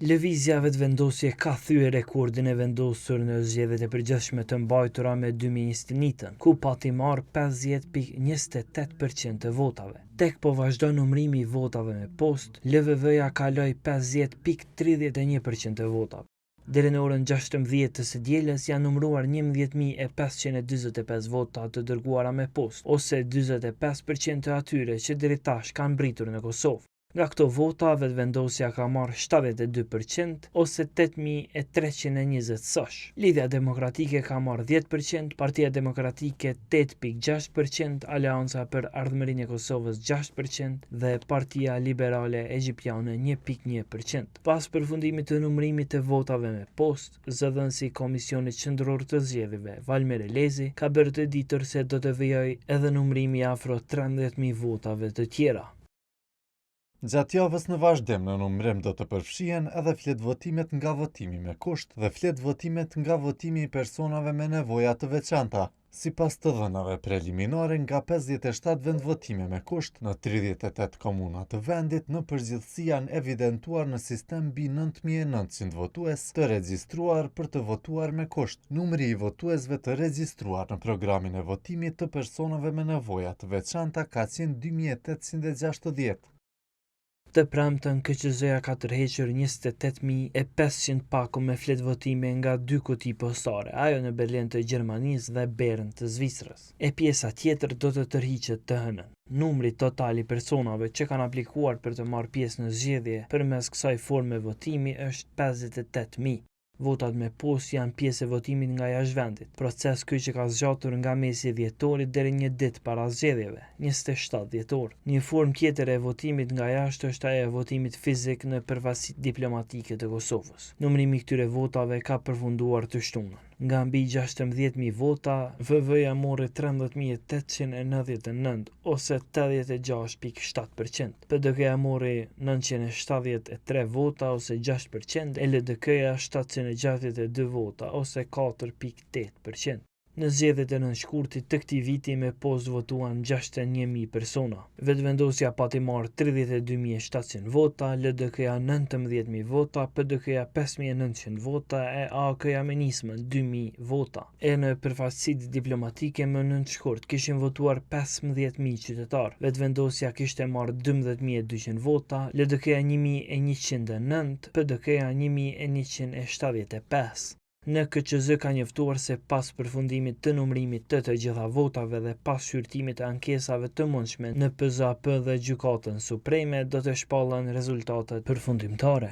Lëvizja vetëvendosje ka thyer rekordin e vendosur në zgjedhjet e përgjithshme të mbajtura me 2021-ën, ku pati marrë 50.28% të votave. Tek po vazhdon numrimi i votave me postë, LVV-ja kaloi 50.31% të votave. Deri në orën 16 të së dielës janë numëruar 11.545 vota të dërguara me postë, ose 45% të atyre që deri tash kanë mbritur në Kosovë. Nga këto vota, vetëvendosja ka marrë 72%, ose 8.320 sosh. Lidhja Demokratike ka marrë 10%, Partia Demokratike 8.6%, Aleanca për Ardhmërinë e Kosovës 6% dhe Partia Liberale Egjiptiane 1.1%. Pas përfundimit të numërimit të votave me postë, zëdhënësi i Komisionit Qendror të Zgjedhjeve, Valmer Elezi, ka bërë të ditur se do të vijojë edhe numërimi afro 13.000 votave të tjera. Gjatë javës në vazhdim në numërim do të përfshihen edhe fletvotimet nga votimi me kusht dhe fletvotimet nga votimi i personave me nevoja të veçanta. Sipas të dhënave preliminare, nga 57 vendvotime me kusht në 38 komuna të vendit, në përgjithësi janë evidentuar në sistem mbi 9.900 votues të regjistruar për të votuar me kusht. Numri i votuesve të regjistruar në programin e votimit të personave me nevoja të veçanta ka qenë 2.860. Të premtën, KQZ-ja ka tërhequr 28.500 paku me fletvotime nga 2 kuti postare, ajo në Berlin të Gjermanisë dhe Bern të Zvicrës. E pjesa tjetër do të tërhiqet të hënën. Numri total i personave që kanë aplikuar për të marrë pjesë në zgjedhje përmes kësaj forme votimi është 58.000. Votat me postë janë pjesë e votimit nga jashtvendit. Proces ky që ka zgjatur nga mesi i dhjetorit deri një ditë para zgjedhjeve, 27 dhjetor. Një formë tjetër e votimit nga jashtë është ajo e votimit fizik në përfaqësitë diplomatike të Kosovës. Numrimi i këtyre votave ka përfunduar të shtunën. Nga mbi 16.000 vota, VV-ja mori 13.899, ose 86.7%. PDK-ja mori 973 vota, ose 6%, e LDK-ja 762 vota, ose 4.8%. Në zgjedhjet e nënshkurtit të këtij viti me postë votuan 61.000 persona. Vetëvendosja pati marrë 32.700 vota, LDK-ja 19.000 vota, PDK-ja 5.900 vota e AK-ja me nismën 2.000 vota. E në përfaqësitë diplomatike më nënshkurt kishin votuar 15.000 qytetarë. Vetëvendosja kishte marrë 12.200 vota, LDK-ja 1.109, PDK-ja 1.175. Në KQZ ka njoftuar se pas përfundimit të numërimit të gjitha votave dhe pas shqyrtimit të ankesave të mundshme në PZAP dhe Gjykatën Supreme do të shpallen rezultatet përfundimtare.